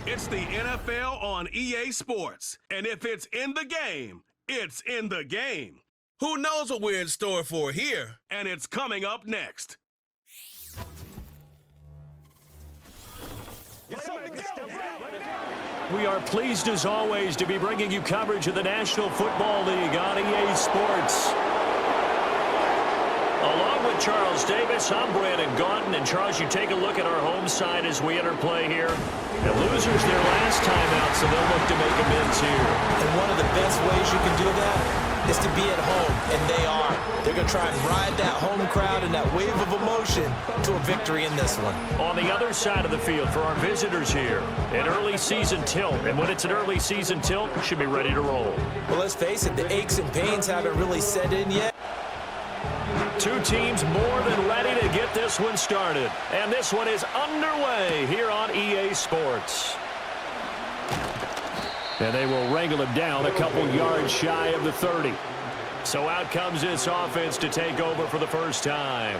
It's the NFL on EA Sports. And if it's in the game, it's in the game. Who knows what we're in store for here? And it's coming up next. We are pleased as always to be bringing you coverage of the National Football League on EA Sports. Along with Charles Davis, I'm Brandon Gaunton. And Charles, you take a look at our home side as we enter play here. The losers their last time out, so they'll look to make amends here. And one of the best ways you can do that is to be at home, and they are. They're going to try and ride that home crowd and that wave of emotion to a victory in this one. On the other side of the field for our visitors here, an early season tilt. And when it's an early season tilt, we should be ready to roll. Well, let's face it, the aches and pains haven't really set in yet. Two teams more than ready to get this one started. And this one is underway here on EA Sports. And they will wrangle him down a couple yards shy of the 30. So out comes this offense to take over for the first time.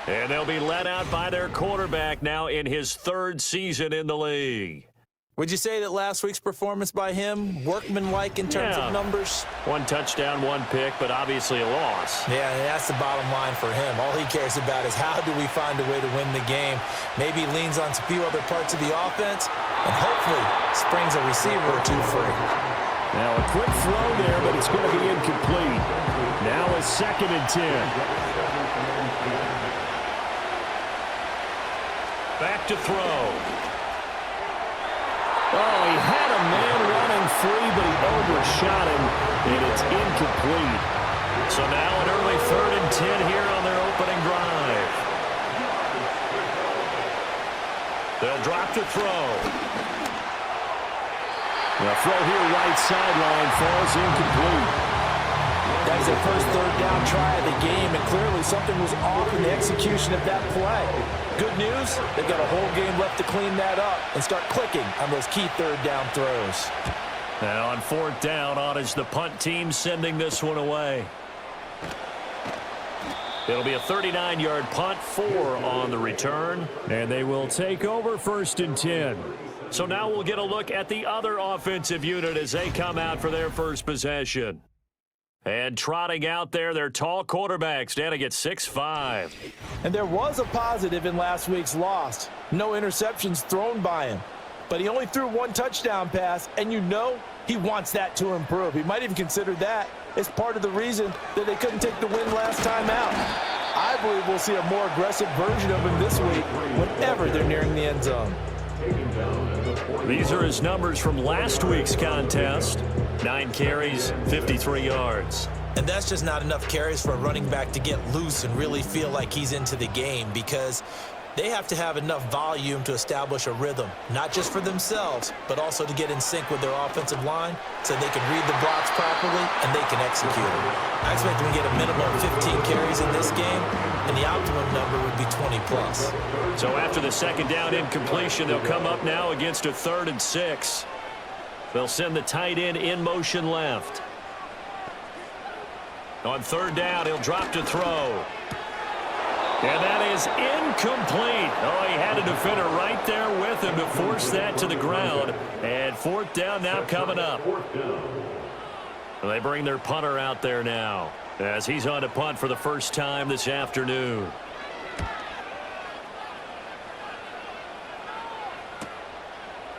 And they'll be led out by their quarterback now in his third season in the league. Would you say that last week's performance by him, workmanlike in terms of numbers? One touchdown, one pick, but obviously a loss. Yeah, that's the bottom line for him. All he cares about is how do we find a way to win the game. Maybe he leans on a few other parts of the offense and hopefully springs a receiver or two free. Now a quick throw there, but it's going to be incomplete. Now a 2nd and 10. Back to throw. Oh, he had a man running free, but he overshot him, and it's incomplete. So now an early 3rd and 10 here on their opening drive. They'll drop to throw. The throw here right sideline falls incomplete. That is their first 3rd down try of the game, and clearly something was off in the execution of that play. Good news, they've got a whole game left to clean that up and start clicking on those key 3rd down throws. Now on 4th down, on is the punt team sending this one away. It'll be a 39-yard punt, 4 on the return, and they will take over 1st and 10. So now we'll get a look at the other offensive unit as they come out for their first possession. And trotting out there, their tall quarterback standing at 6'5". And there was a positive in last week's loss. No interceptions thrown by him. But he only threw 1 touchdown pass, and you know he wants that to improve. He might even consider that as part of the reason that they couldn't take the win last time out. I believe we'll see a more aggressive version of him this week whenever they're nearing the end zone. These are his numbers from last week's contest. 9 carries, 53 yards. And that's just not enough carries for a running back to get loose and really feel like he's into the game, because they have to have enough volume to establish a rhythm, not just for themselves, but also to get in sync with their offensive line so they can read the blocks properly and they can execute it. I expect them to get a minimum of 15 carries in this game, and the optimum number would be 20+. So after the 2nd down incompletion, they'll come up now against a 3rd and 6. They'll send the tight end in motion left. On 3rd down, he'll drop to throw. And that is incomplete. Oh, he had a defender right there with him to force that to the ground. And 4th down now coming up. They bring their punter out there now as he's on to punt for the first time this afternoon.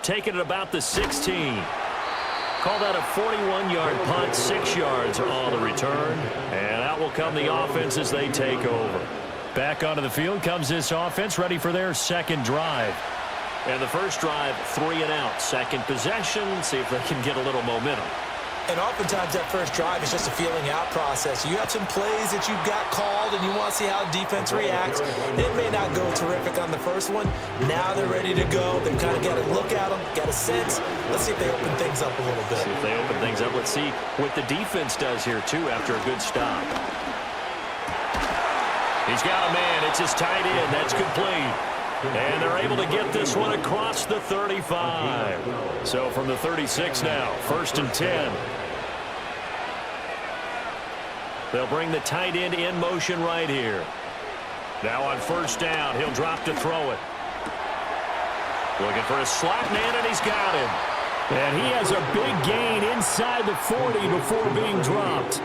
Taking it about the 16. Call that a 41-yard punt, 6 yards on the return. And out will come the offense as they take over. Back onto the field comes this offense, ready for their 2nd drive. And the first drive, 3 and out. 2nd possession, see if they can get a little momentum. And oftentimes that first drive is just a feeling out process. You have some plays that you've got called and you want to see how defense reacts. It may not go terrific on the first one. Now they're ready to go. They've kind of got to look at them, got a sense. Let's see if they open things up a little bit. See if they open things up. Let's see what the defense does here, too, after a good stop. He's got a man. It's his tight end. That's complete. And they're able to get this one across the 35. So from the 36 now, 1st and 10. They'll bring the tight end in motion right here. Now on 1st down, he'll drop to throw it. Looking for a slot man, and he's got him. And he has a big gain inside the 40 before being dropped.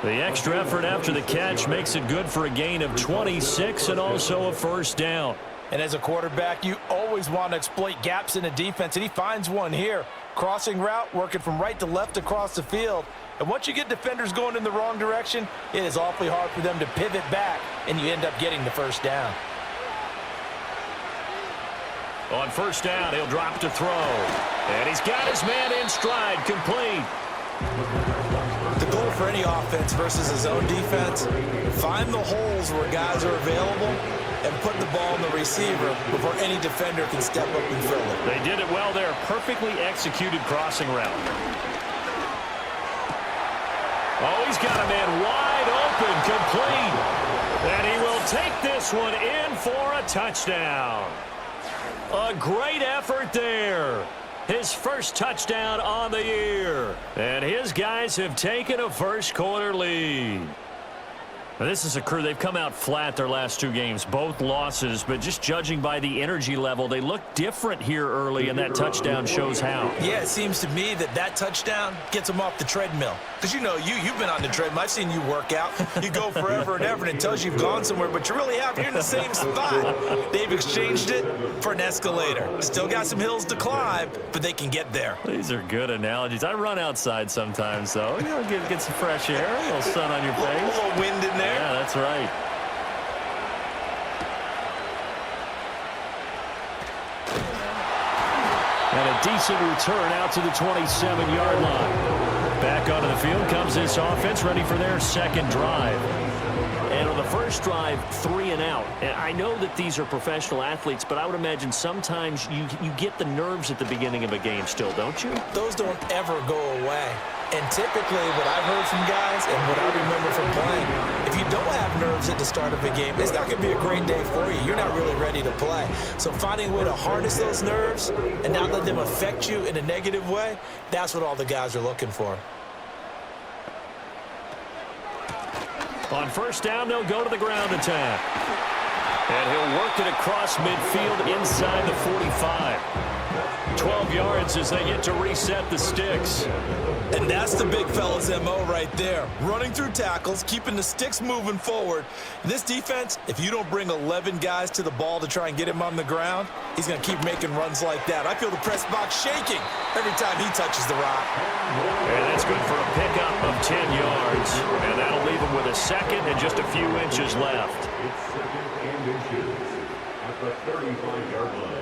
The extra effort after the catch makes it good for a gain of 26 and also a first down. And as a quarterback, you always want to exploit gaps in a defense, and he finds one here. Crossing route, working from right to left across the field. And once you get defenders going in the wrong direction, it is awfully hard for them to pivot back, and you end up getting the first down. On first down, he'll drop to throw. And he's got his man in stride, complete. The goal for any offense versus his own defense, find the holes where guys are available and put the ball in the receiver before any defender can step up and fill it. They did it well there. Perfectly executed crossing route. Oh, he's got a man wide open, complete. And he will take this one in for a touchdown. A great effort there. His first touchdown on the year. And his guys have taken a first-quarter lead. Now, this is a crew. They've come out flat their last two games, both losses, but just judging by the energy level, they look different here early, and that touchdown shows how. Yeah, it seems to me that touchdown gets them off the treadmill. Because, you know, you've been on the treadmill. I've seen you work out. You go forever and ever, and it tells you you've gone somewhere, but you really have. You're in the same spot. They've exchanged it for an escalator. Still got some hills to climb, but they can get there. These are good analogies. I run outside sometimes, though. You know, get some fresh air, a little sun on your face. A little wind in there. Yeah, that's right. And a decent return out to the 27-yard line. Back onto the field comes this offense, ready for their second drive. And on the first drive, 3 and out. And I know that these are professional athletes, but I would imagine sometimes you get the nerves at the beginning of a game still, don't you? Those don't ever go away. And typically what I've heard from guys and what I remember from playing, if you don't have nerves at the start of a game, it's not going to be a great day for you. You're not really ready to play. So finding a way to harness those nerves and not let them affect you in a negative way, that's what all the guys are looking for. On first down, they'll go to the ground attack. And he'll work it across midfield inside the 45. 12 yards as they get to reset the sticks. And that's the big fella's MO right there. Running through tackles, keeping the sticks moving forward. This defense, if you don't bring 11 guys to the ball to try and get him on the ground, he's going to keep making runs like that. I feel the press box shaking every time he touches the rock. And that's good for a pickup of 10 yards. And that'll leave him with a second and just a few inches left. It's second and inches at the 35-yard line.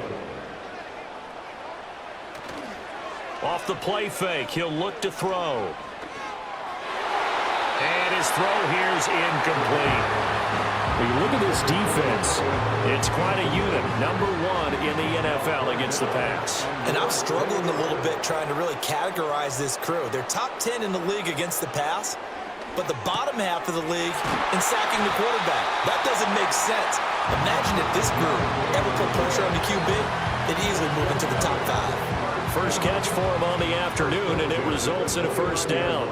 Off the play fake, he'll look to throw. And his throw here's incomplete. When you look at this defense, it's quite a unit. Number 1 in the NFL against the pass. And I'm struggling a little bit trying to really categorize this crew. They're top 10 in the league against the pass, but the bottom half of the league in sacking the quarterback. That doesn't make sense. Imagine if this group ever put pressure on the QB, they'd easily move into the top 5. First catch for him on the afternoon, and it results in a first down.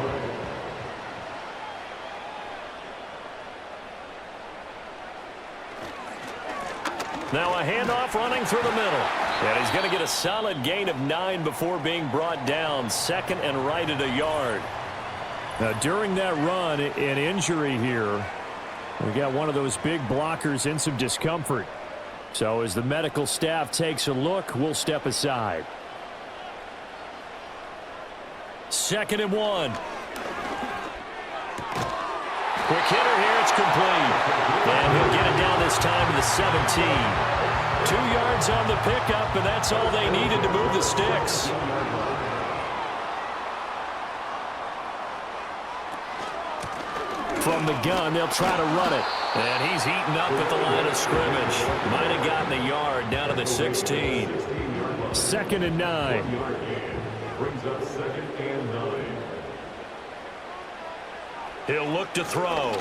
Now a handoff running through the middle. And he's going to get a solid gain of 9 before being brought down. Second and right at a yard. now during that run, an injury here. We got one of those big blockers in some discomfort. So as the medical staff takes a look, we'll step aside. 2nd and 1. Quick hitter here, it's complete. And he'll get it down this time to the 17. 2 yards on the pickup, and that's all they needed to move the sticks. From the gun, they'll try to run it. And he's eaten up at the line of scrimmage. Might have gotten a yard down to the 16. 2nd and 9. Brings up 2nd and 9. He'll look to throw.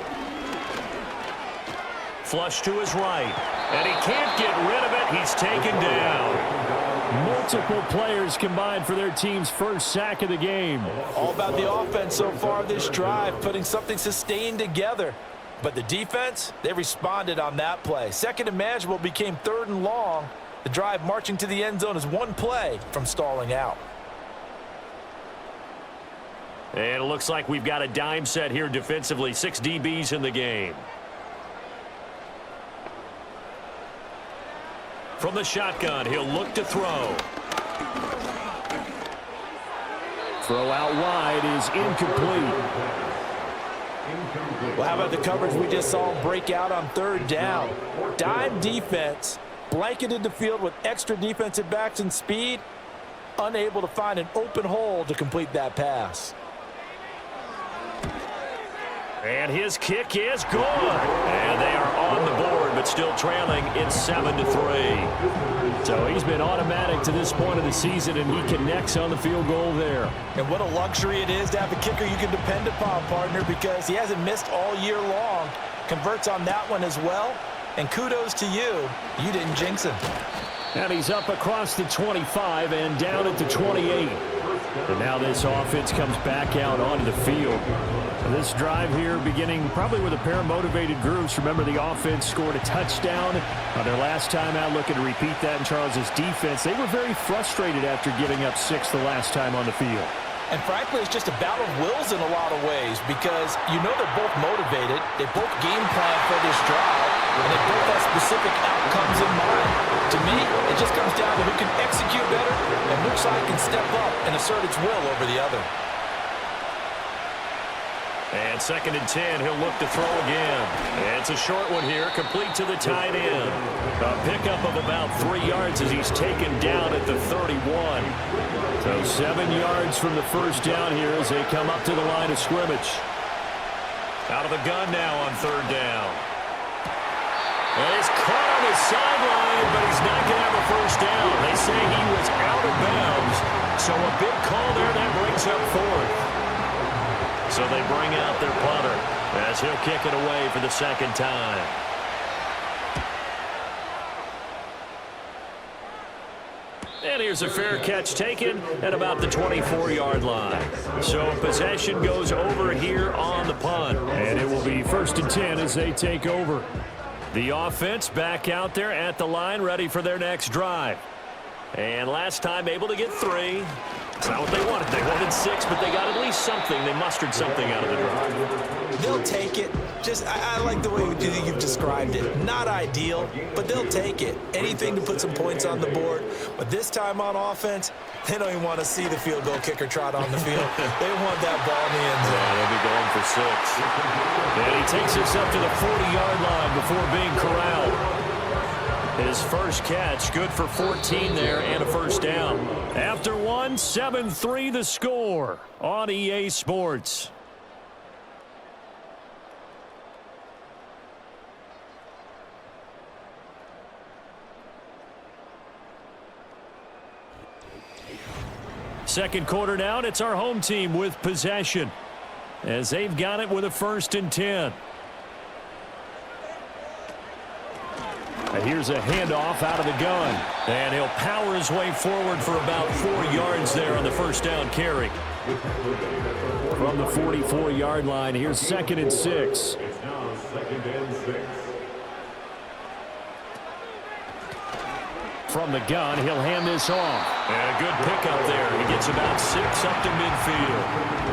Flush to his right. And he can't get rid of it. He's taken down. Multiple players combined for their team's first sack of the game. All about the offense so far this drive, putting something sustained together. But the defense, they responded on that play. 2nd and manageable became 3rd and long, The drive marching to the end zone is one play from stalling out. And it looks like we've got a dime set here defensively. 6 DBs in the game. From the shotgun, he'll look to throw. Throw out wide is incomplete. Well, how about the coverage we just saw break out on third down? Dime defense, blanketed the field with extra defensive backs and speed, unable to find an open hole to complete that pass. And his kick is good. And they are on the board, but still trailing. It's 7-3. So he's been automatic to this point of the season, and he connects on the field goal there. And what a luxury it is to have a kicker you can depend upon, partner, because he hasn't missed all year long. Converts on that one as well. And kudos to you. You didn't jinx him. And he's up across the 25 and down at the 28. And now this offense comes back out onto the field. This drive here beginning probably with a pair of motivated groups. Remember, the offense scored a touchdown on their last time out, looking to repeat that in Charles's defense. They were very frustrated after giving up 6 the last time on the field. And frankly, it's just a battle of wills in a lot of ways because you know they're both motivated. They both game plan for this drive, and they both have specific outcomes in mind. To me, it just comes down to who can execute better and which side can step up and assert its will over the other. And 2nd and 10, he'll look to throw again. And it's a short one here, complete to the tight end. A pickup of about 3 yards as he's taken down at the 31. So 7 yards from the first down here as they come up to the line of scrimmage. Out of the gun now on 3rd down. And he's caught on his sideline, but he's not going to have a first down. They say he was out of bounds. So a big call there, that brings up 4th. So they bring out their punter as he'll kick it away for the 2nd time. And here's a fair catch taken at about the 24-yard line. So possession goes over here on the punt. And it will be 1st and 10 as they take over. The offense back out there at the line, ready for their next drive. And last time able to get 3. It's not what they wanted. They wanted 6, but they got at least something. They mustered something out of the drive. They'll take it. I like the way you've described it. Not ideal, but they'll take it. Anything to put some points on the board. But this time on offense, they don't even want to see the field goal kicker trot on the field. They want that ball in the end zone. Yeah, they'll be going for 6. And he takes us up to the 40-yard line before being corralled. His first catch, good for 14 there and a first down. After 1, 7-3 the score on EA Sports. Second quarter down, it's our home team with possession as they've got it with a 1st and 10. And here's a handoff out of the gun. And he'll power his way forward for about 4 yards there on the first down carry. From the 44-yard line, here's 2nd and 6. It's now 2nd and 6. From the gun, he'll hand this off. And a good pickup there. He gets about 6 up to midfield.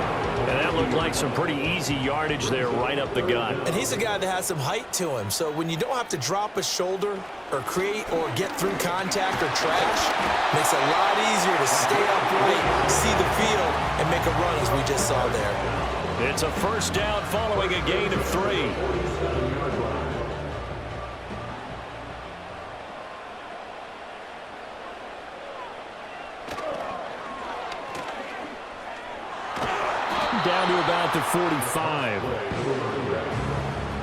And that looked like some pretty easy yardage there right up the gut. And he's a guy that has some height to him. So when you don't have to drop a shoulder or create or get through contact or trash, makes it a lot easier to stay upright, see the field, and make a run as we just saw there. It's a first down following a gain of 3. Down to about the 45.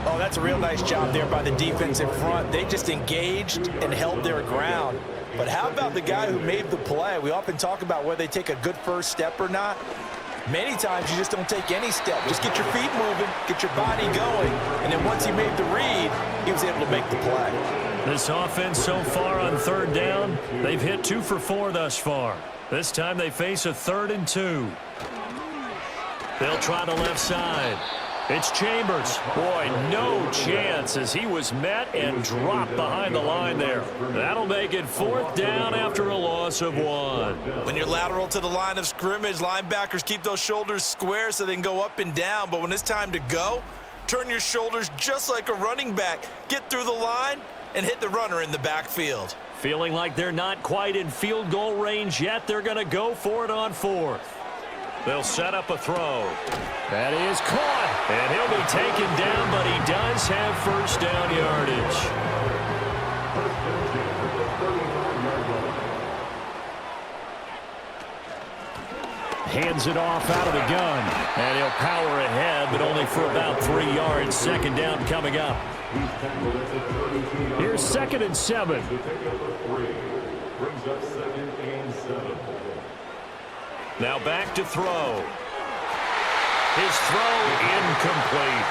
Oh, that's a real nice job there by the defense in front. They just engaged and held their ground. But how about the guy who made the play? We often talk about whether they take a good first step or not. Many times you just don't take any step. Just get your feet moving, get your body going. And then once he made the read, he was able to make the play. This offense so far on 3rd down, they've hit 2 for 4 thus far. This time they face a 3rd and 2. They'll try the left side. It's Chambers. Boy, no chance as he was met and dropped behind the line there. That'll make it 4th down after a loss of 1. When you're lateral to the line of scrimmage, linebackers keep those shoulders square so they can go up and down. But when it's time to go, turn your shoulders just like a running back. Get through the line and hit the runner in the backfield. Feeling like they're not quite in field goal range yet, they're going to go for it on 4th. They'll set up a throw. That is caught. And he'll be taken down, but he does have 1st down yardage. Hands it off out of the gun. And he'll power ahead, but only for about 3 yards. 2nd down coming up. Here's 2nd and 7. Brings up 2nd and 7. Now back to throw. His throw incomplete.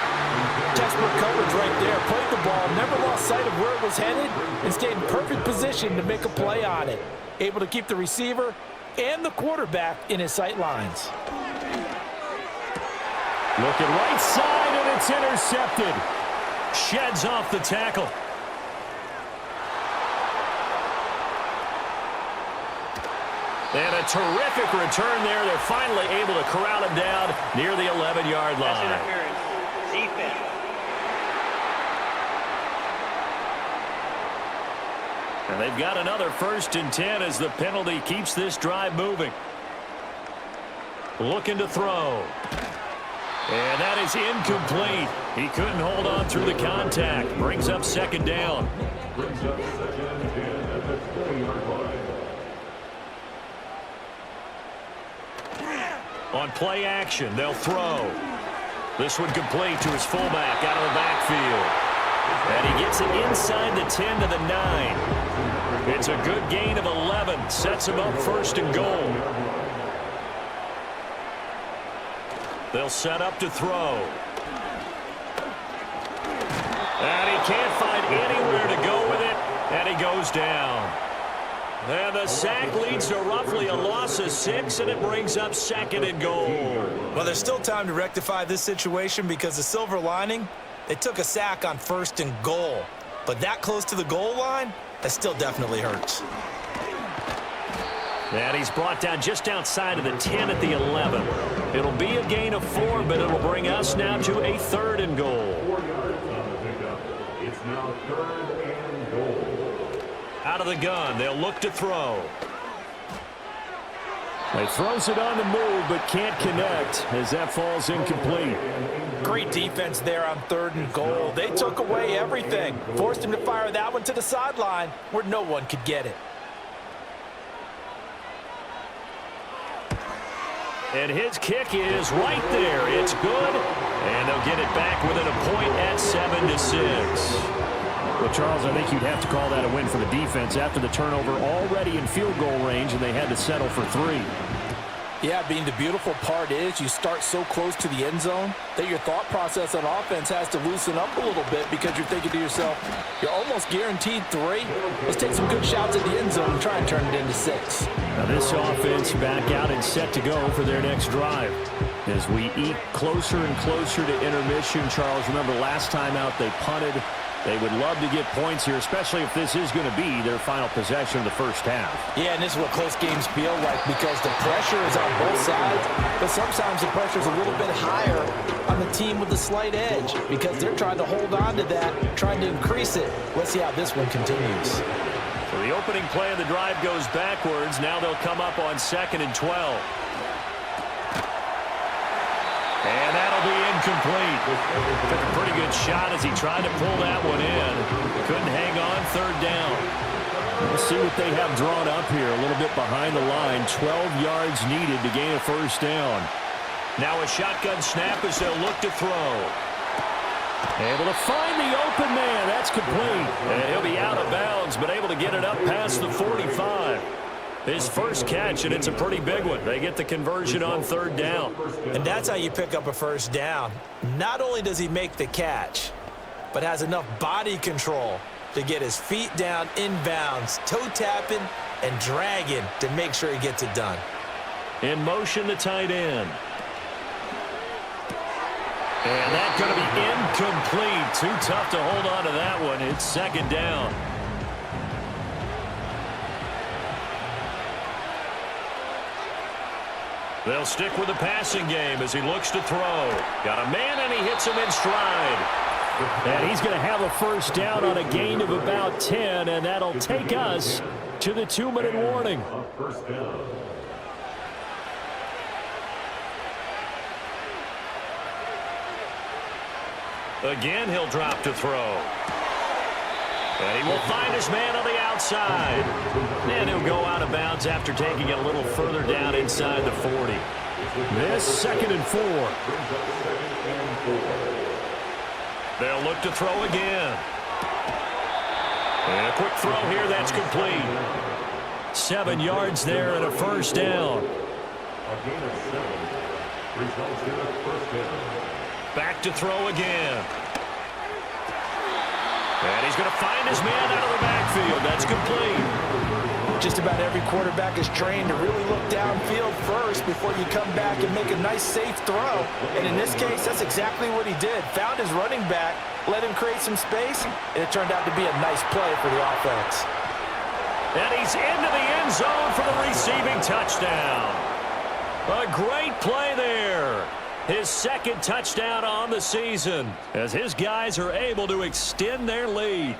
Textbook coverage right there. Played the ball, never lost sight of where it was headed, and stayed in perfect position to make a play on it. Able to keep the receiver and the quarterback in his sight lines. Looking right side, and it's intercepted. Sheds off the tackle. And a terrific return there. They're finally able to corral him down near the 11-yard line. Defense. And they've got another 1st and 10 as the penalty keeps this drive moving. Looking to throw. And that is incomplete. He couldn't hold on through the contact. Brings up 2nd down. Brings up 2nd and 10 at the 20-yard line. On play action, they'll throw. This one complete to his fullback out of the backfield. And he gets it inside the 10 to the 9. It's a good gain of 11. Sets him up 1st and goal. They'll set up to throw. And he can't find anywhere to go with it. And he goes down. And the sack leads to roughly a loss of 6, and it brings up 2nd and goal. Well, there's still time to rectify this situation because the silver lining, they took a sack on 1st and goal. But that close to the goal line, that still definitely hurts. And he's brought down just outside of the 10 at the 11. It'll be a gain of 4, but it'll bring us now to a 3rd and goal. 4 yards on the pickup. It's now 3rd and goal. Out of the gun, they'll look to throw. He throws it on the move, but can't connect as that falls incomplete. Great defense there on 3rd and goal. They took away everything. Forced him to fire that one to the sideline where no one could get it. And his kick is right there. It's good. And they'll get it back within a point at 7-6. Well, Charles, I think you'd have to call that a win for the defense after the turnover already in field goal range, and they had to settle for 3. Yeah, Bean, the beautiful part is you start so close to the end zone that your thought process on offense has to loosen up a little bit because you're thinking to yourself, you're almost guaranteed 3. Let's take some good shots at the end zone and try and turn it into 6. Now this offense back out and set to go for their next drive. As we eke closer and closer to intermission, Charles, remember last time out they punted. They would love to get points here, especially if this is going to be their final possession of the first half. Yeah, and this is what close games feel like because the pressure is on both sides, but sometimes the pressure is a little bit higher on the team with the slight edge because they're trying to hold on to that, trying to increase it. Let's see how this one continues. So the opening play of the drive goes backwards. Now they'll come up on 2nd and 12. And that'll be incomplete. Took a pretty good shot as he tried to pull that one in. Couldn't hang on 3rd down. Let's see what they have drawn up here. A little bit behind the line. 12 yards needed to gain a 1st down. Now a shotgun snap as they'll look to throw. Able to find the open man. That's complete. And he'll be out of bounds, but able to get it up past the 45. His first catch, and it's a pretty big one. They get the conversion on 3rd down. And that's how you pick up a 1st down. Not only does he make the catch, but has enough body control to get his feet down inbounds, toe tapping and dragging to make sure he gets it done. In motion, the tight end. And that's going to be incomplete. Too tough to hold on to that one. It's second down. They'll stick with the passing game as he looks to throw. Got a man, and he hits him in stride. And he's going to have a first down on a gain of about 10, and that'll take us to the 2-minute warning. First down. Again, he'll drop to throw. And he will find his man on the outside. And he'll go out of bounds after taking it a little further down inside the 40. This 2nd and 4. They'll look to throw again. And a quick throw here, that's complete. 7 yards there and a first down. A gain of 7 results in a first down. Back to throw again. And he's going to find his man out of the backfield. That's complete. Just about every quarterback is trained to really look downfield first before you come back and make a nice, safe throw. And in this case, that's exactly what he did. Found his running back, let him create some space, and it turned out to be a nice play for the offense. And he's into the end zone for the receiving touchdown. A great play there. His second touchdown on the season as his guys are able to extend their lead.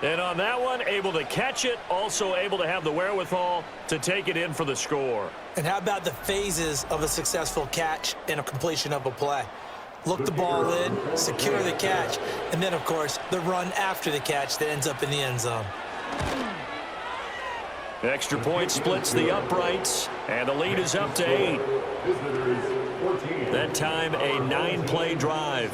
And on that one, able to catch it, also able to have the wherewithal to take it in for the score. And how about the phases of a successful catch and a completion of a play? Look the ball in, secure the catch, and then, of course, the run after the catch that ends up in the end zone. Extra point splits the uprights, and the lead is up to 8. That time, a 9-play drive.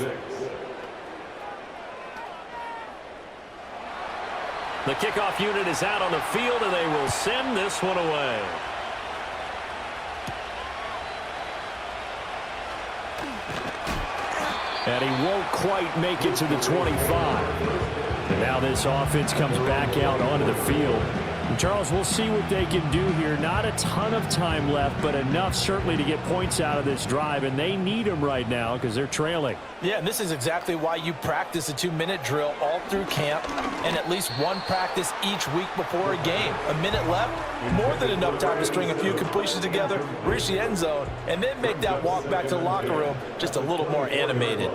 The kickoff unit is out on the field, and they will send this one away. And he won't quite make it to the 25. And now this offense comes back out onto the field. And Charles, we'll see what they can do here. Not a ton of time left, but enough certainly to get points out of this drive, and they need them right now because they're trailing. Yeah, and this is exactly why you practice a 2-minute drill all through camp and at least one practice each week before a game. A minute left, more than enough time to string a few completions together, reach the end zone, and then make that walk back to the locker room just a little more animated.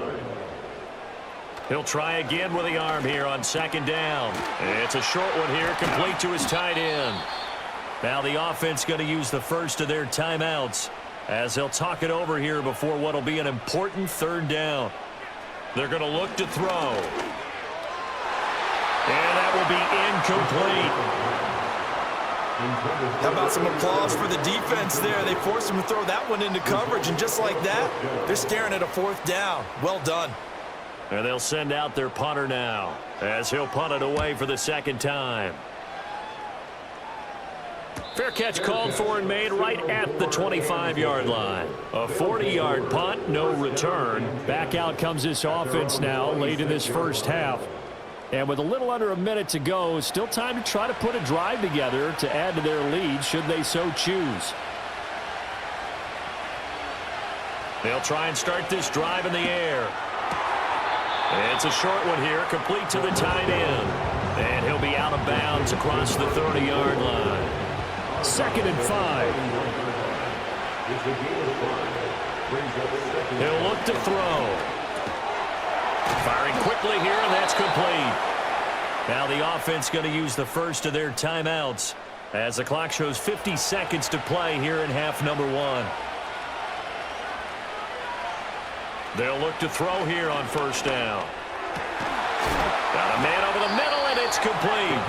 He'll try again with the arm here on second down. It's a short one here, complete to his tight end. Now the offense going to use the first of their timeouts as they'll talk it over here before what will be an important third down. They're going to look to throw. And that will be incomplete. How about some applause for the defense there? They forced him to throw that one into coverage, and just like that, they're staring at a fourth down. Well done. And they'll send out their punter now as he'll punt it away for the second time. Fair catch called for and made right at the 25-yard line. A 40-yard punt, no return. Back out comes this offense now late in this first half. And with a little under a minute to go, still time to try to put a drive together to add to their lead should they so choose. They'll try and start this drive in the air. It's a short one here, complete to the tight end. And he'll be out of bounds across the 30-yard line. 2nd and 5. He'll look to throw. Firing quickly here, and that's complete. Now the offense going to use the first of their timeouts as the clock shows 50 seconds to play here in half number 1. They'll look to throw here on first down. Got a man over the middle, and it's complete.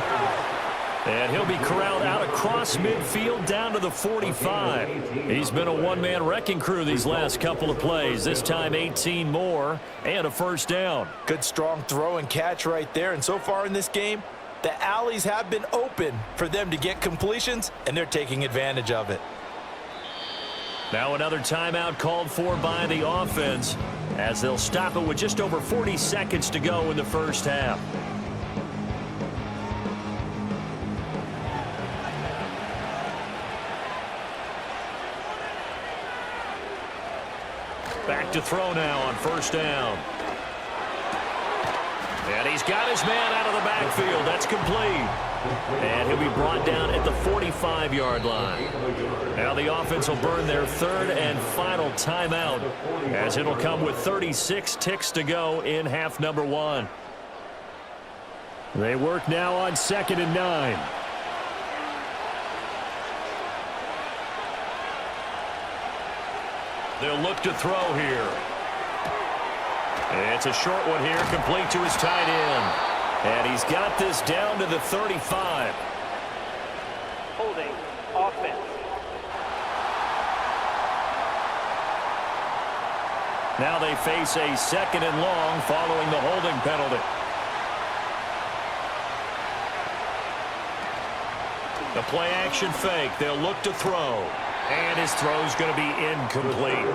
And he'll be corralled out across midfield down to the 45. He's been a one-man wrecking crew these last couple of plays. This time 18 more and a first down. Good strong throw and catch right there. And so far in this game, the alleys have been open for them to get completions, and they're taking advantage of it. Now another timeout called for by the offense as they'll stop it with just over 40 seconds to go in the first half. Back to throw now on first down. And he's got his man out of the backfield. That's complete. And he'll be brought down at the 45-yard line. Now the offense will burn their third and final timeout, as it'll come with 36 ticks to go in half number one. They work now on 2nd and 9. They'll look to throw here. It's a short one here, complete to his tight end. And he's got this down to the 35. Holding offense. Now they face a 2nd and long following the holding penalty. The play action fake. They'll look to throw. And his throw's going to be incomplete.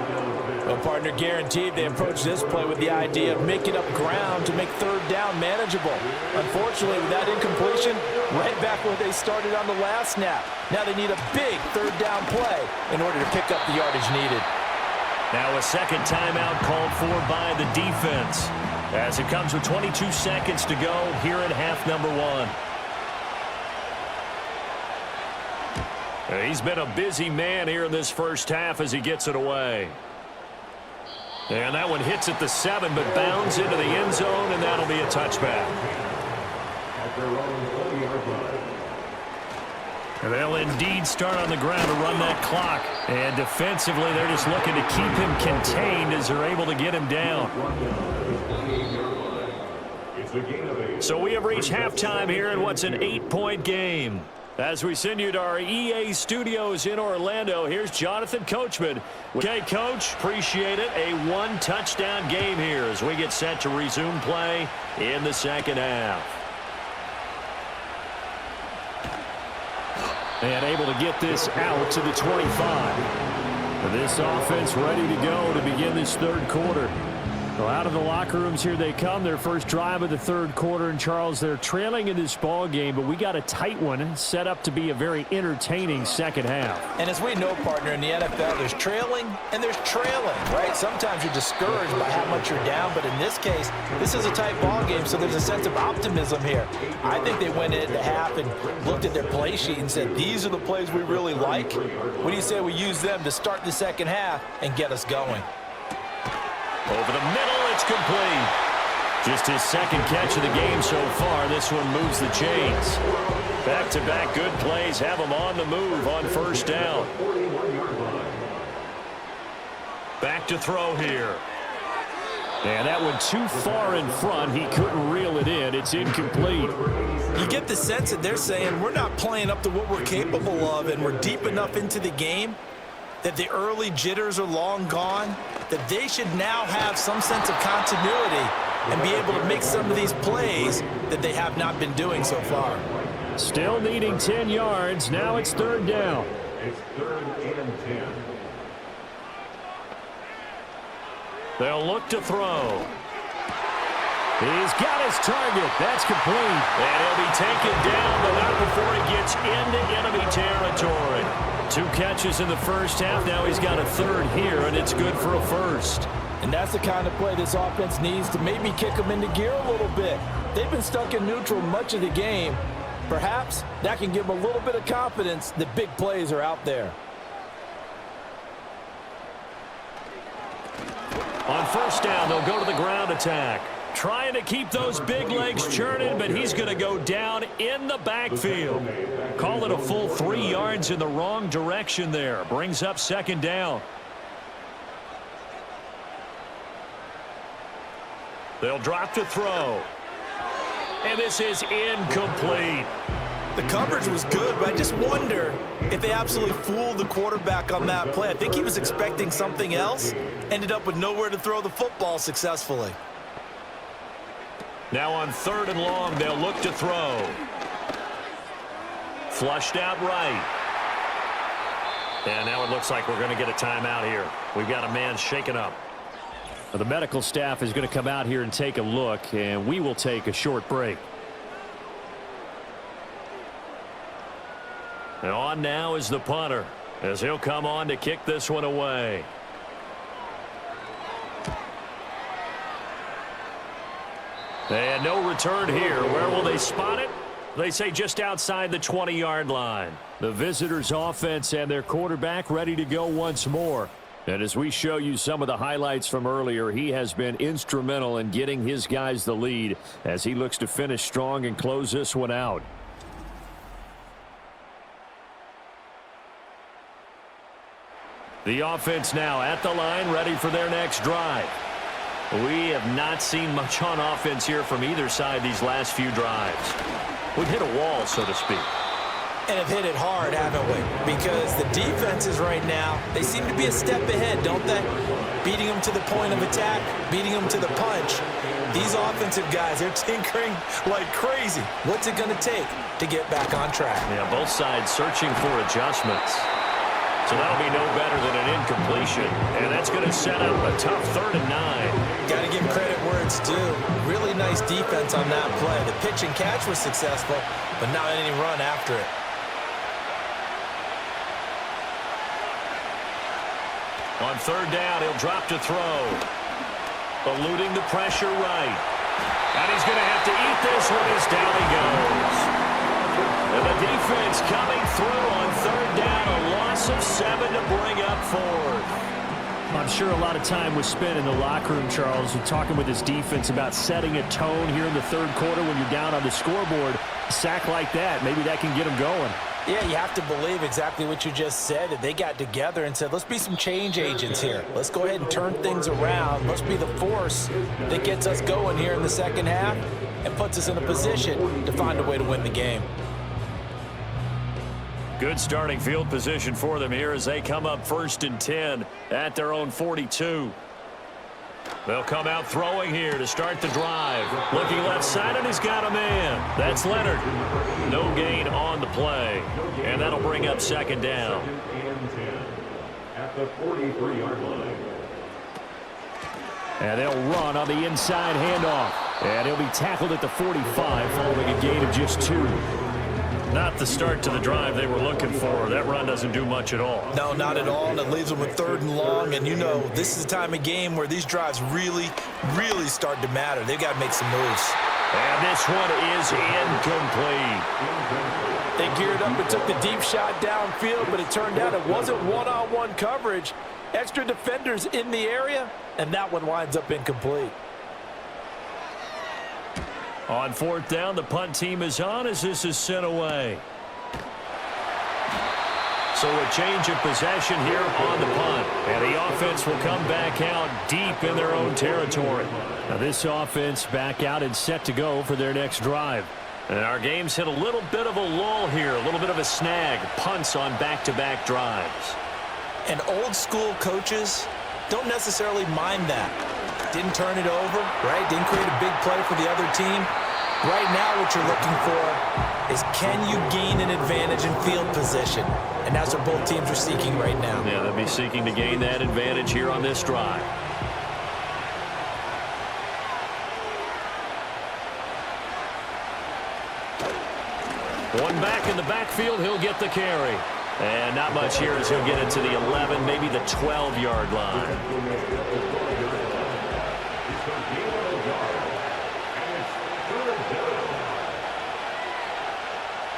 Well, partner, guaranteed they approach this play with the idea of making up ground to make third down manageable. Unfortunately, with that incompletion, right back where they started on the last snap. Now they need a big third down play in order to pick up the yardage needed. Now a second timeout called for by the defense, as it comes with 22 seconds to go here in half number one. He's been a busy man here in this first half as he gets it away. And that one hits at the 7, but bounds into the end zone, and that'll be a touchback. And they'll indeed start on the ground to run that clock. And defensively, they're just looking to keep him contained as they're able to get him down. So we have reached halftime here in what's an 8-point game. As we send you to our EA studios in Orlando, here's Jonathan Coachman. Okay, Coach, appreciate it. A one-touchdown game here as we get set to resume play in the second half. And able to get this out to the 25. This offense ready to go to begin this third quarter. Well, out of the locker rooms here they come. Their first drive of the third quarter. And, Charles, they're trailing in this ball game, but we got a tight one set up to be a very entertaining second half. And as we know, partner, in the NFL, there's trailing and there's trailing, right? Sometimes you're discouraged by how much you're down, but in this case, this is a tight ball game, so there's a sense of optimism here. I think they went into half and looked at their play sheet and said, these are the plays we really like. What do you say we use them to start the second half and get us going? Over the middle, it's complete. Just his second catch of the game so far. This one moves the chains. Back-to-back good plays have him on the move on first down. Back to throw here. And that one too far in front. He couldn't reel it in. It's incomplete. You get the sense that they're saying we're not playing up to what we're capable of, and we're deep enough into the game that the early jitters are long gone, that they should now have some sense of continuity and be able to make some of these plays that they have not been doing so far. Still needing 10 yards. Now it's third down. It's 3rd and 10. They'll look to throw. He's got his target. That's complete. And he'll be taken down, but not before he gets into enemy territory. 2 catches in the first half. Now he's got a third here, and it's good for a first. And that's the kind of play this offense needs to maybe kick them into gear a little bit. They've been stuck in neutral much of the game. Perhaps that can give them a little bit of confidence that big plays are out there. On first down, they'll go to the ground attack. Trying to keep those big legs churning, but he's going to go down in the backfield. Call it a full 3 yards in the wrong direction there. Brings up second down. They'll drop to throw. And this is incomplete. The coverage was good, but I just wonder if they absolutely fooled the quarterback on that play. I think he was expecting something else. Ended up with nowhere to throw the football successfully. Now on 3rd and long, they'll look to throw. Flushed out right. And now it looks like we're going to get a timeout here. We've got a man shaken up. Well, the medical staff is going to come out here and take a look, and we will take a short break. And on now is the punter, as he'll come on to kick this one away. And no return here. Where will they spot it? They say just outside the 20-yard line. The visitors' offense and their quarterback ready to go once more. And as we show you some of the highlights from earlier, he has been instrumental in getting his guys the lead as he looks to finish strong and close this one out. The offense now at the line, ready for their next drive. We have not seen much on offense here from either side these last few drives. We've hit a wall, so to speak. And have hit it hard, haven't we? Because the defenses right now, they seem to be a step ahead, don't they? Beating them to the point of attack, beating them to the punch. These offensive guys, they're tinkering like crazy. What's it going to take to get back on track? Yeah, both sides searching for adjustments. So that'll be no better than an incompletion. And that's going to set up a tough 3rd and 9. Got to give credit where it's due. Really nice defense on that play. The pitch and catch was successful, but not any run after it. On 3rd down, he'll drop to throw. Eluding the pressure right. And he's going to have to eat this one as down he goes. And the defense coming through on 3rd down. A loss of 7 to bring up 4th. I'm sure a lot of time was spent in the locker room, Charles, and talking with his defense about setting a tone here in the 3rd quarter when you're down on the scoreboard. A sack like that, maybe that can get him going. Yeah, you have to believe exactly what you just said, that they got together and said, let's be some change agents here. Let's go ahead and turn things around. Let's be the force that gets us going here in the second half and puts us in a position to find a way to win the game. Good starting field position for them here as they come up 1st and 10 at their own 42. They'll come out throwing here to start the drive. Looking left side, and he's got a man. That's Leonard. No gain on the play. And that'll bring up 2nd down. At the 43-yard line. And they'll run on the inside handoff. And he'll be tackled at the 45 following a gain of just 2. Not the start to the drive they were looking for. That run doesn't do much at all. No, not at all, and it leaves them with 3rd and long. And you know, this is the time of game where these drives really start to matter. They've got to make some moves. And this one is incomplete. They geared up and took the deep shot downfield, but it turned out it wasn't one-on-one coverage. Extra defenders in the area, and that one winds up incomplete. On 4th down, the punt team is on as this is sent away. So a change of possession here on the punt. And the offense will come back out deep in their own territory. Now this offense back out and set to go for their next drive. And our game's hit a little bit of a lull here, a little bit of a snag. Punts on back-to-back drives. And old school coaches don't necessarily mind that. Didn't turn it over, right? Didn't create a big play for the other team. Right now what you're looking for is, can you gain an advantage in field position? And that's what both teams are seeking right now. Yeah, they'll be seeking to gain that advantage here on this drive. One back in the backfield, he'll get the carry. And not much here as he'll get it to the 11, maybe the 12-yard line.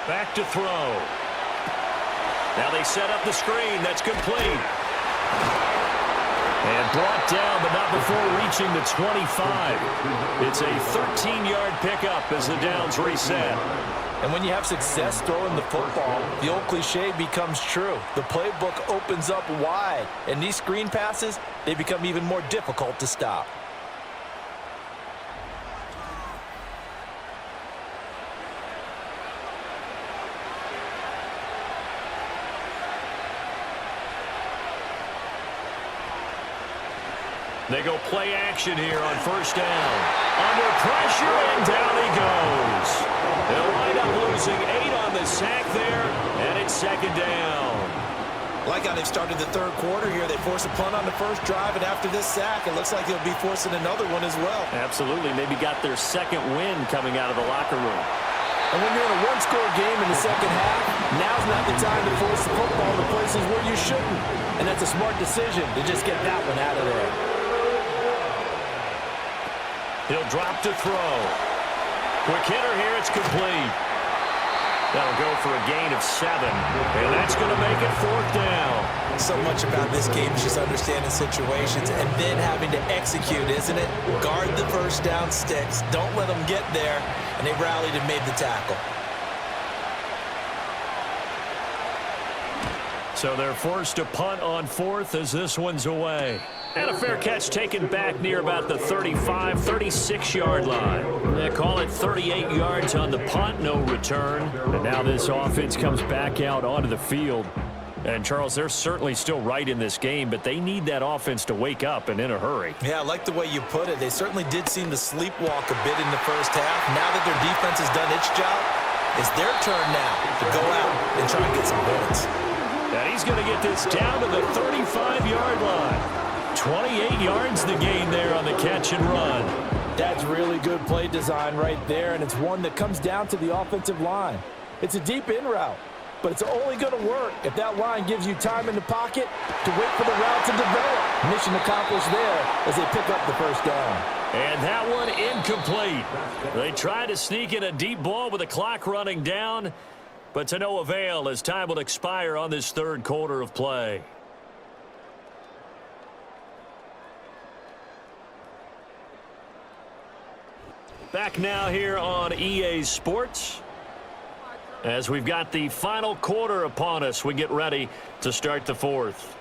Back to throw. Now they set up the screen. That's complete. And brought down, but not before reaching the 25. It's a 13-yard pickup as the downs reset. And when you have success throwing the football, the old cliche becomes true. The playbook opens up wide, and these screen passes, they become even more difficult to stop. They go play action here on 1st down. Under pressure, and down he goes. They'll wind up losing 8 on the sack there, and it's 2nd down. Like how they've started the 3rd quarter here. They force a punt on the first drive, and after this sack, it looks like they'll be forcing another one as well. Absolutely. Maybe got their 2nd win coming out of the locker room. And when you're in a one-score game in the second half, now's not the time to force the football to places where you shouldn't. And that's a smart decision to just get that one out of there. He'll drop to throw. Quick hitter here. It's complete. That'll go for a gain of 7. And that's going to make it 4th down. So much about this game is just understanding situations and then having to execute, isn't it? Guard the first down sticks. Don't let them get there. And they rallied and made the tackle. So they're forced to punt on 4th as this one's away. And a fair catch taken back near about the 35, 36-yard line. They call it 38 yards on the punt, no return. And now this offense comes back out onto the field. And, Charles, they're certainly still right in this game, but they need that offense to wake up and in a hurry. Yeah, I like the way you put it. They certainly did seem to sleepwalk a bit in the first half. Now that their defense has done its job, it's their turn now to go out and try and get some points. And he's going to get this down to the 35-yard line. 28 yards the gain there on the catch and run. That's really good play design right there, and it's one that comes down to the offensive line. It's a deep in route, but it's only going to work if that line gives you time in the pocket to wait for the route to develop. Mission accomplished there as they pick up the first down. And that one incomplete. They try to sneak in a deep ball with the clock running down, but to no avail as time will expire on this 3rd quarter of play. Back now here on EA Sports. As we've got the final quarter upon us, we get ready to start the 4th.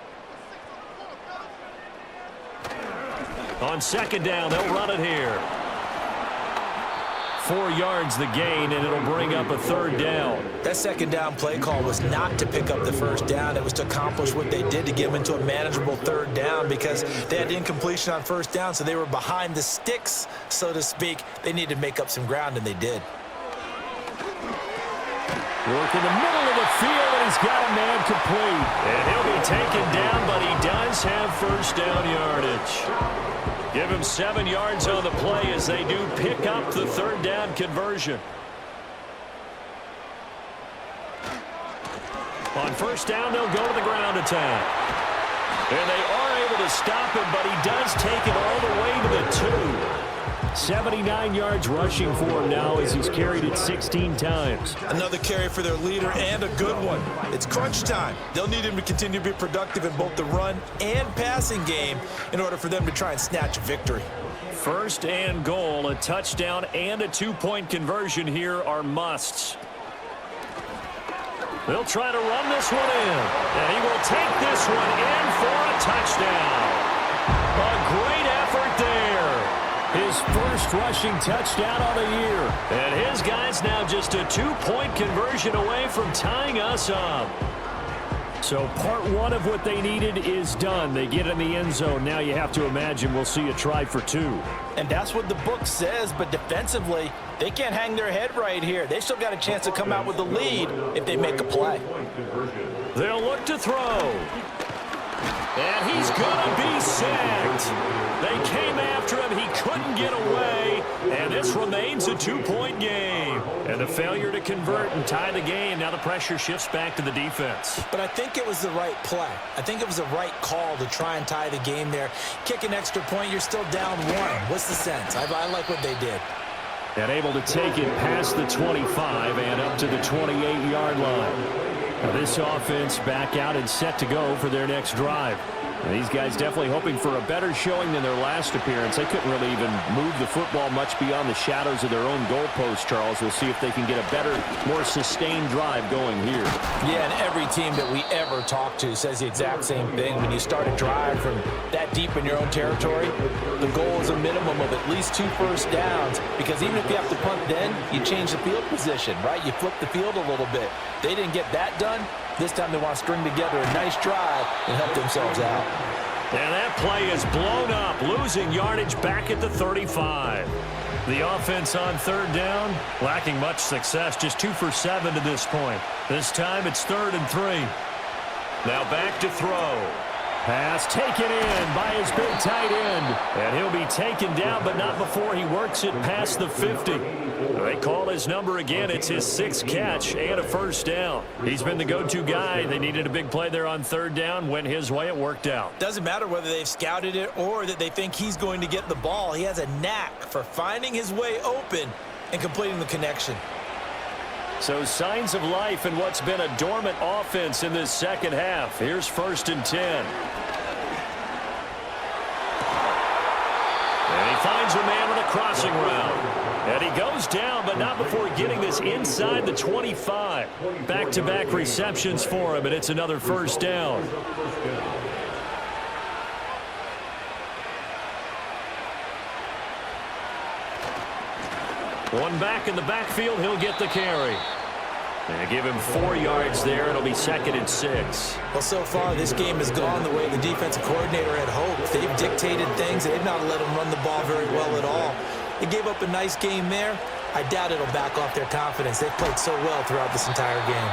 On 2nd down, they'll run it here. 4 yards the gain, and it'll bring up a 3rd down. That 2nd down play call was not to pick up the first down. It was to accomplish what they did to get them into a manageable 3rd down because they had incompletion on 1st down, so they were behind the sticks, so to speak. They needed to make up some ground, and they did. Work in the middle of the field, and he's got a man complete. And he'll be taken down, but he does have 1st down yardage. Give him 7 yards on the play as they do pick up the 3rd down conversion. On 1st down, they'll go to the ground attack. And they are able to stop him, but he does take it all the way to the 2. 79 yards rushing for him now as he's carried it 16 times. Another carry for their leader and a good one. It's crunch time. They'll need him to continue to be productive in both the run and passing game in order for them to try and snatch a victory. 1st and goal, a touchdown and a 2-point conversion here are musts. They'll try to run this one in, and he will take this one in for a touchdown. A great effort there. His first rushing touchdown on the year. And his guys now just a 2-point conversion away from tying us up. So part 1 of what they needed is done. They get in the end zone. Now you have to imagine we'll see a try for 2. And that's what the book says, but defensively, they can't hang their head right here. They still got a chance to come out with the lead if they make a play. They'll look to throw. And he's going to be sacked. They came after him. He couldn't get away. And this remains a 2-point game. And the failure to convert and tie the game. Now the pressure shifts back to the defense. But I think it was the right play. I think it was the right call to try and tie the game there. Kick an extra point, you're still down 1. What's the sense? I like what they did. And able to take it past the 25 and up to the 28-yard line. Now this offense back out and set to go for their next drive. And these guys definitely hoping for a better showing than their last appearance. They couldn't really even move the football much beyond the shadows of their own goalpost, Charles. We'll see if they can get a better, more sustained drive going here. Yeah, and every team that we ever talk to says the exact same thing. When you start a drive from that deep in your own territory, the goal is a minimum of at least 2 first downs, because even if you have to punt then, you change the field position, right? You flip the field a little bit. They didn't get that done. This time they want to string together a nice drive and help themselves out. And that play is blown up, losing yardage back at the 35. The offense on 3rd down, lacking much success, just 2 for 7 to this point. This time it's 3rd and 3. Now back to throw. Pass taken in by his big tight end. And he'll be taken down, but not before he works it past the 50. They call his number again. It's his 6th catch and a first down. He's been the go-to guy. They needed a big play there on 3rd down. Went his way. It worked out. Doesn't matter whether they've scouted it or that they think he's going to get the ball. He has a knack for finding his way open and completing the connection. So signs of life in what's been a dormant offense in this second half. Here's 1st and 10. And he finds a man with a crossing route. And he goes down, but not before getting this inside the 25. Back-to-back receptions for him, and it's another first down. One back in the backfield, he'll get the carry. They give him 4 yards there. It'll be 2nd and 6. Well, so far, this game has gone the way the defensive coordinator had hoped. They've dictated things. They've not let him run the ball very well at all. They gave up a nice game there. I doubt it'll back off their confidence. They've played so well throughout this entire game.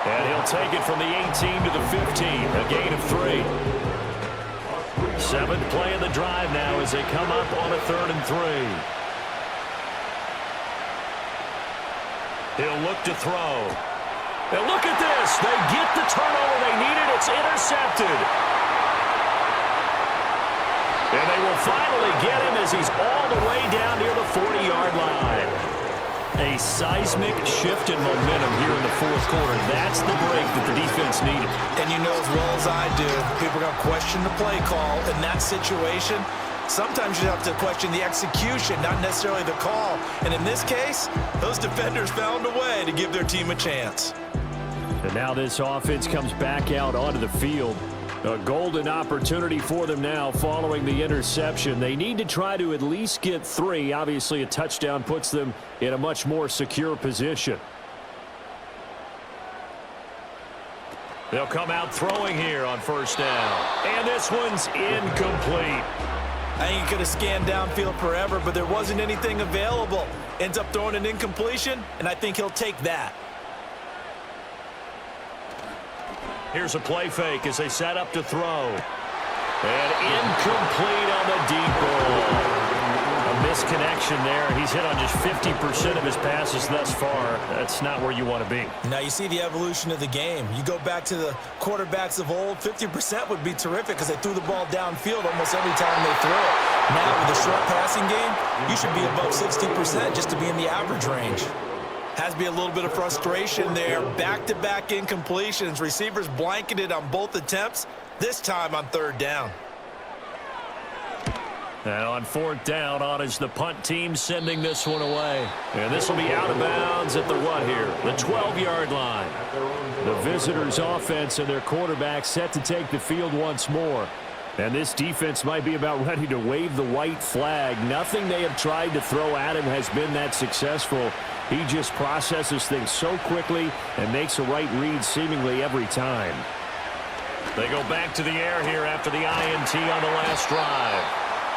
And he'll take it from the 18 to the 15, a gain of 3. 7th play of the drive now as they come up on a 3rd and 3. He'll look to throw. And look at this. They get the turnover they needed. It's intercepted. And they will finally get him as he's all the way down near the 40-yard line. A seismic shift in momentum here in the 4th quarter. That's the break that the defense needed. And you know as well as I do, people are going to question the play call in that situation. Sometimes you have to question the execution, not necessarily the call. And in this case, those defenders found a way to give their team a chance. And now this offense comes back out onto the field. A golden opportunity for them now following the interception. They need to try to at least get 3. Obviously, a touchdown puts them in a much more secure position. They'll come out throwing here on 1st down. And this one's incomplete. I think he could have scanned downfield forever, but there wasn't anything available. Ends up throwing an incompletion, and I think he'll take that. Here's a play fake as they set up to throw. And incomplete on the deep ball. A misconnection there. He's hit on just 50% of his passes thus far. That's not where you want to be. Now you see the evolution of the game. You go back to the quarterbacks of old, 50% would be terrific because they threw the ball downfield almost every time they threw it. Now with the short passing game, you should be above 60% just to be in the average range. Has to be a little bit of frustration there. Back-to-back incompletions. Receivers blanketed on both attempts, this time on 3rd down. And on 4th down, on is the punt team sending this one away. And this will be out of bounds at the what here? The 12-yard line. The visitors' offense and their quarterback set to take the field once more. And this defense might be about ready to wave the white flag. Nothing they have tried to throw at him has been that successful. He just processes things so quickly and makes a right read seemingly every time. They go back to the air here after the INT on the last drive.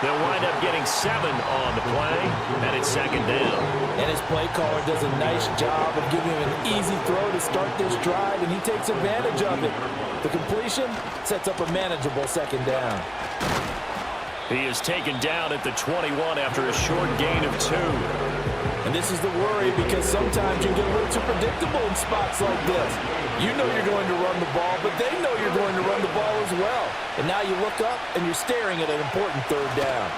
They'll wind up getting 7 on the play, and it's 2nd down. And his play caller does a nice job of giving him an easy throw to start this drive, and he takes advantage of it. The completion sets up a manageable 2nd down. He is taken down at the 21 after a short gain of 2. And this is the worry because sometimes you get a little too predictable in spots like this. You know you're going to run the ball, but they know you're going to run the ball as well. And now you look up and you're staring at an important 3rd down.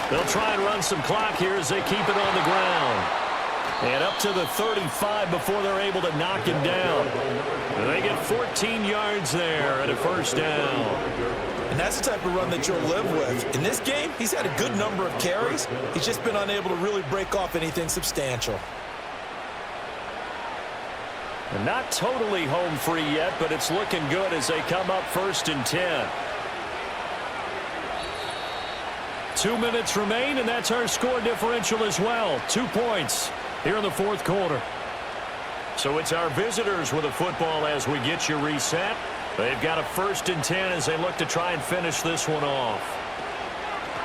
They'll try and run some clock here as they keep it on the ground. And up to the 35 before they're able to knock him down. And they get 14 yards there at a 1st down. And that's the type of run that you'll live with. In this game, he's had a good number of carries. He's just been unable to really break off anything substantial. And not totally home free yet, but it's looking good as they come up 1st and 10. 2 minutes remain, and that's our score differential as well. 2 points here in the 4th quarter. So it's our visitors with a football as we get you reset. They've got a 1st and 10 as they look to try and finish this one off.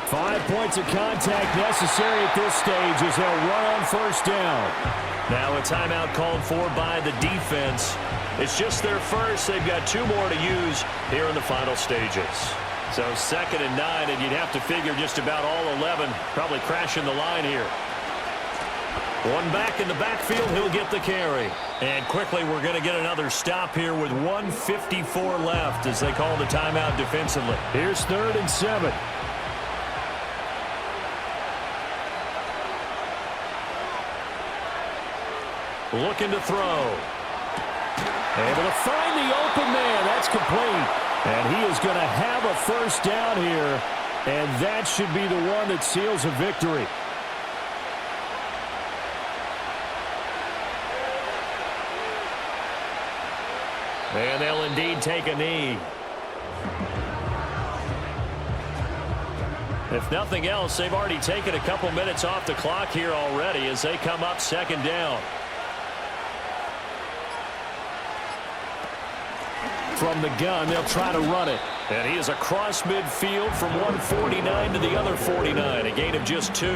5 points of contact necessary at this stage as they'll run on 1st down. Now a timeout called for by the defense. It's just their first. They've got 2 more to use here in the final stages. So 2nd and 9, and you'd have to figure just about all 11 probably crashing the line here. One back in the backfield, he'll get the carry. And quickly we're going to get another stop here with 1:54 left as they call the timeout defensively. Here's 3rd and 7. Looking to throw. Able to find the open man. That's complete. And he is going to have a first down here. And that should be the one that seals a victory. And they'll indeed take a knee. If nothing else, they've already taken a couple minutes off the clock here already as they come up 2nd down. From the gun, they'll try to run it. And he is across midfield from 149 to the other 49, a gain of just 2.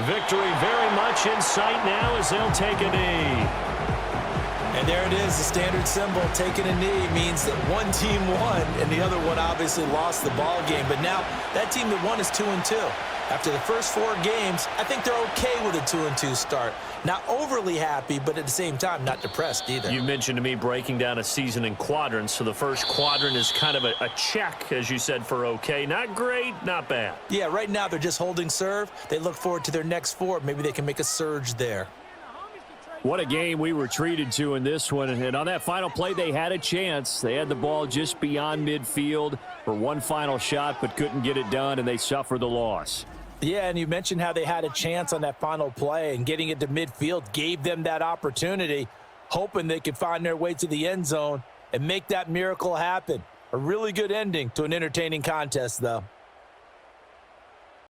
Victory very much in sight now as they'll take a knee. And there it is, the standard symbol. Taking a knee means that one team won and the other one obviously lost the ball game. But now that team that won is 2-2. After the first 4 games, I think they're okay with a 2-2 start. Not overly happy, but at the same time, not depressed either. You mentioned to me breaking down a season in quadrants. So the first quadrant is kind of a check, as you said, for okay. Not great, not bad. Yeah, right now they're just holding serve. They look forward to their next 4. Maybe they can make a surge there. What a game we were treated to in this one. And on that final play, they had a chance. They had the ball just beyond midfield for one final shot, but couldn't get it done, and they suffered the loss. Yeah, and you mentioned how they had a chance on that final play, and getting it to midfield gave them that opportunity, hoping they could find their way to the end zone and make that miracle happen. A really good ending to an entertaining contest, though.